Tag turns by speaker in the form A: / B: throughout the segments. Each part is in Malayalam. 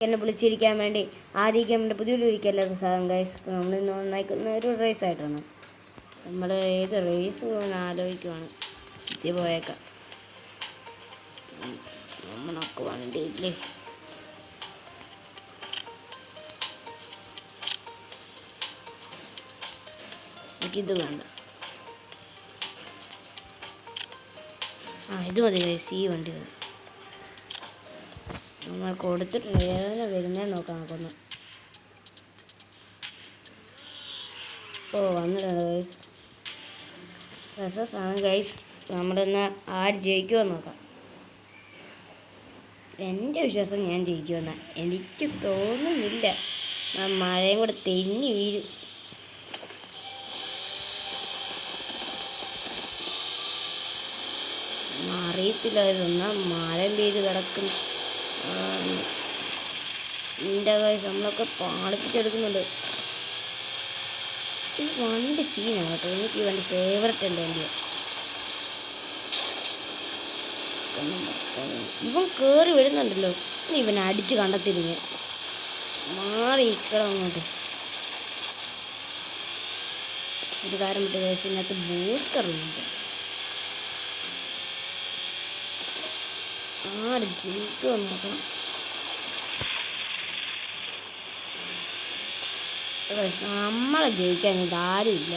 A: എന്നെ വിളിച്ചിരിക്കാൻ വേണ്ടി ആദ്യം നമ്മുടെ പുതിയൊരു എല്ലാവർക്കും സാധനം ഗൈസ്. ഇപ്പോൾ നമ്മളിന്ന് നയിക്കുന്ന ഒരു റേസ് ആയിട്ടാണ്. നമ്മൾ ഏത് റേസ് പോകുന്ന ആലോചിക്കുവാണ്. ഇത് പോയേക്കാം. നമ്മളൊക്കെ വണ്ടിയില്ലേ. എനിക്കിത് വേണ്ട. ഇത് മതി ഗൈസ്, ഈ വണ്ടി മതി. നമ്മൾ കൊടുത്തിട്ടുണ്ട്. ഏതാണ് വരുന്നതെന്ന് നോക്കാം നമുക്കൊന്ന്. വന്നിട്ടുണ്ട് ഗൈസ്. ആണ് ഗൈസ്. നമ്മളിന്ന് ആര് ജയിക്കുമെന്ന് നോക്കാം. എൻ്റെ വിശ്വാസം ഞാൻ ജയിക്കുമെന്ന. എനിക്ക് തോന്നുന്നില്ല. മഴയും കൂടെ തെന്നി വീഴും. അറിയത്തില്ല. ഒന്നാം മഴയും പെയ്ത് കിടക്കും. എൻ്റെ കാര്യം നമ്മളൊക്കെ പാളിപ്പിച്ചെടുക്കുന്നുണ്ട്. ഈ വണ്ടി സീനാണ് കേട്ടോ. എനിക്ക് ഈ വണ്ടി ഫേവററ്റ് ഉണ്ട് വണ്ടിയാണ്. ഇവൻ കയറി വരുന്നുണ്ടല്ലോ. ഇവനെ അടിച്ച് കണ്ടെത്തിരിഞ്ഞ് മാറി ഇക്കണം അങ്ങോട്ട്. ഒരു കാര്യം വിട്ട് കേസ്, ഇതിനകത്ത് ബൂസ്റ്ററുണ്ട്. ആര് ജയിക്കുമെന്ന് നോക്കണം. നമ്മളെ ജയിക്കാൻ ഇതാരുമില്ല.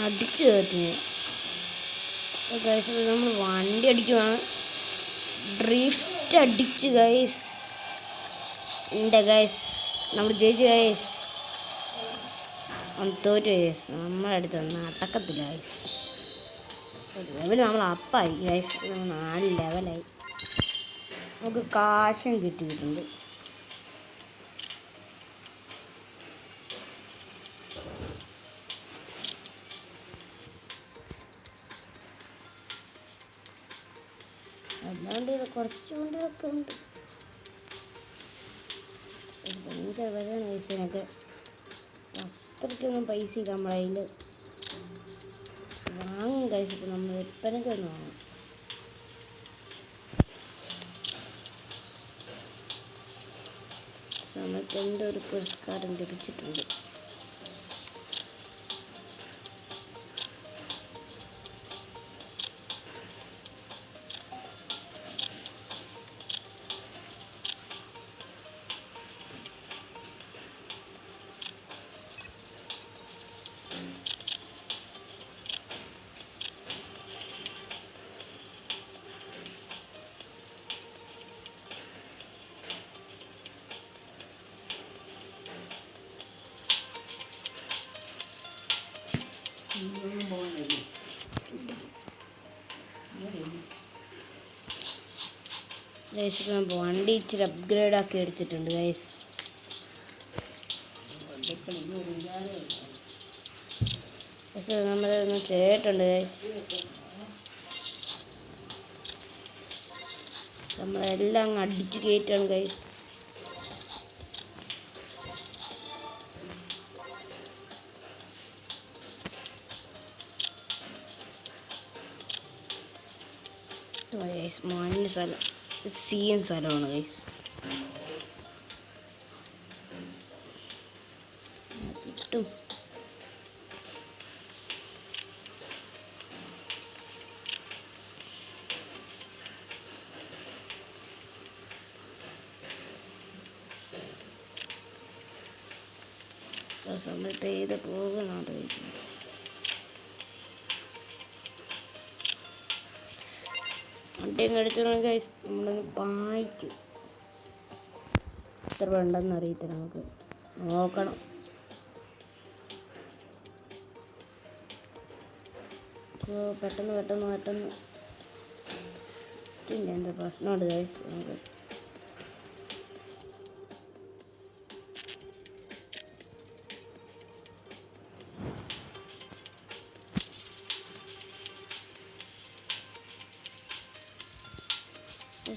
A: അടിച്ചു കയറ്റി ഗൈസ്. നമ്മൾ വണ്ടി അടിക്കുവാണ്. ഡ്രിഫ്റ്റ് അടിച്ച് ഗൈസ്. എൻ്റെ ഗൈസ് നമ്മൾ ജയിച്ചു ഗൈസ്. തോറ്റു ഗൈസ്. നമ്മളടുത്ത് നടക്കത്തില്ല ഗൈസ്. ലെവൽ നമ്മൾ അപ്പായി ഗൈസ്. നമ്മൾ 4 ലെവലായി. നമുക്ക് കാശും കിട്ടിയിട്ടുണ്ട്. അല്ലാണ്ട് കുറച്ച് വണ്ടികളൊക്കെ ഉണ്ട്. ഭയങ്കര വിലയാണ് പൈസയൊക്കെ. അത്രയ്ക്കൊന്നും പൈസ ഇല്ല നമ്മളെ കയ്യിൽ. വാങ്ങും കഴിച്ചിട്ട് നമ്മൾ എപ്പോഴൊക്കെ ഒന്ന് വാങ്ങും. നമുക്ക് എന്തോ ഒരു പുരസ്കാരം ലഭിച്ചിട്ടുണ്ട്. വണ്ടി ഇച്ചിരി അപ്ഗ്രേഡ് ആക്കി എടുത്തിട്ടുണ്ട് ഗൈസ്. പക്ഷെ നമ്മളൊന്ന് ചെയ്തിട്ടുണ്ട് ഗൈസ്. നമ്മളെല്ലാം അങ്ങ് അടിച്ച് കയറ്റാണ് ഗൈസ്. മാന്യ സ്ഥലം, സീൻ സ്ഥലമാണ് ഗൈസ്. കിട്ടും. സമയത്ത് ഏത് പോകണോ വണ്ടിയും കടിച്ചോളാം ഗൈസ്. നമ്മളൊന്ന് പായിക്കും. എത്ര വേണ്ടെന്ന് അറിയത്തില്ല. നമുക്ക് നോക്കണം. പെട്ടെന്ന് എൻ്റെ പ്രശ്നമുണ്ട് ഗൈസ്. നമുക്ക്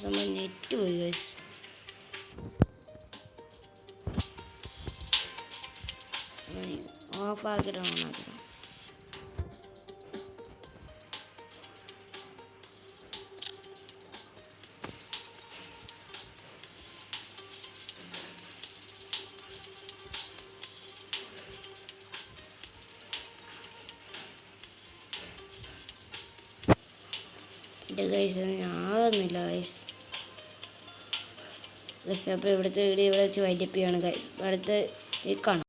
A: നമ്മൾ നെറ്റ് പോയി ഗൈസ്. ഓഫാക്കിയിടണം. എൻ്റെ ഗൈസ് ആകുന്നില്ല ഗൈസ്. അപ്പോൾ ഇവിടുത്തെ വീഡിയോ ഇവിടെ വെച്ച് വൈൻഡപ്പ് ചെയ്യാണ് ഗൈസ്. അടുത്ത കാണാം.